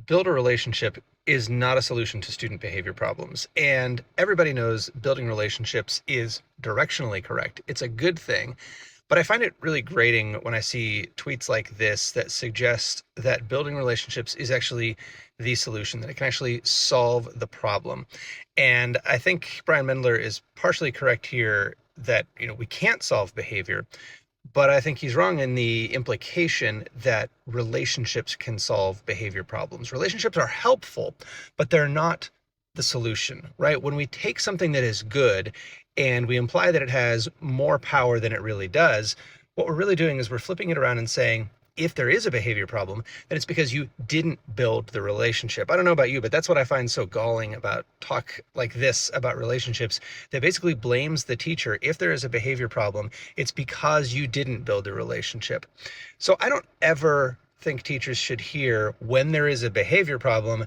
build a relationship is not a solution to student behavior problems. And everybody knows building relationships is directionally correct. It's a good thing. But I find it really grating when I see tweets like this that suggest that building relationships is actually the solution, that it can actually solve the problem. And I think Brian Mendler is partially correct here that, we can't solve behavior, but I think he's wrong in the implication that relationships can solve behavior problems. Relationships are helpful, but they're not the solution, right? When we take something that is good and we imply that it has more power than it really does, what we're really doing is we're flipping it around and saying, if there is a behavior problem, then it's because you didn't build the relationship. I don't know about you, but that's what I find so galling about talk like this about relationships, that basically blames the teacher. If there is a behavior problem, it's because you didn't build a relationship. So I don't ever think teachers should hear, when there is a behavior problem,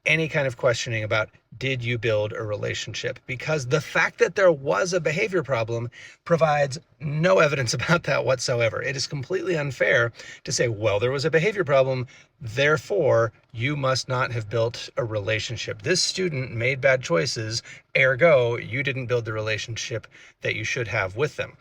any kind of questioning about, did you build a relationship? Because the fact that there was a behavior problem provides no evidence about that whatsoever. It is completely unfair to say, well, there was a behavior problem, therefore you must not have built a relationship. This student made bad choices, ergo you didn't build the relationship that you should have with them.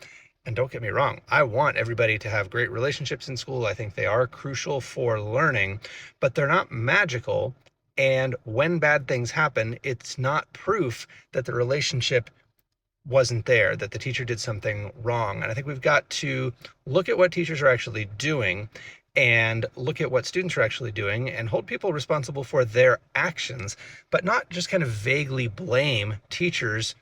And don't get me wrong, I want everybody to have great relationships in school. I think they are crucial for learning, but they're not magical. And when bad things happen, it's not proof that the relationship wasn't there, that the teacher did something wrong. And I think we've got to look at what teachers are actually doing and look at what students are actually doing and hold people responsible for their actions, but not just kind of vaguely blame teachers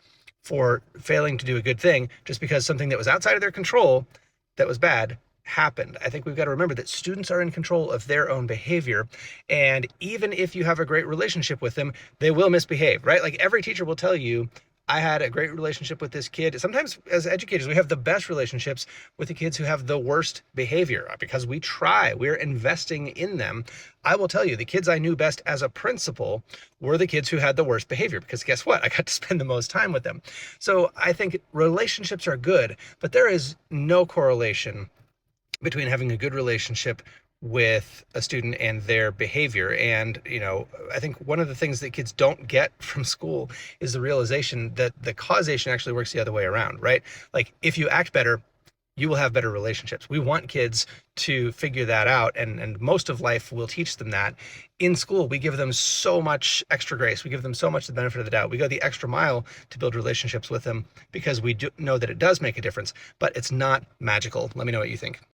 for failing to do a good thing just because something that was outside of their control that was bad happened. I think we've got to remember that students are in control of their own behavior. And even if you have a great relationship with them, they will misbehave, right? Like every teacher will tell you, I had a great relationship with this kid. Sometimes as educators, we have the best relationships with the kids who have the worst behavior because we try, we're investing in them. I will tell you, the kids I knew best as a principal were the kids who had the worst behavior, because guess what? I got to spend the most time with them. So I think relationships are good, but there is no correlation between having a good relationship with a student and their behavior. And, I think one of the things that kids don't get from school is the realization that the causation actually works the other way around, right? Like if you act better, you will have better relationships. We want kids to figure that out, and most of life will teach them that. In school, we give them so much extra grace. We give them so much the benefit of the doubt. We go the extra mile to build relationships with them because we do know that it does make a difference, but it's not magical. Let me know what you think.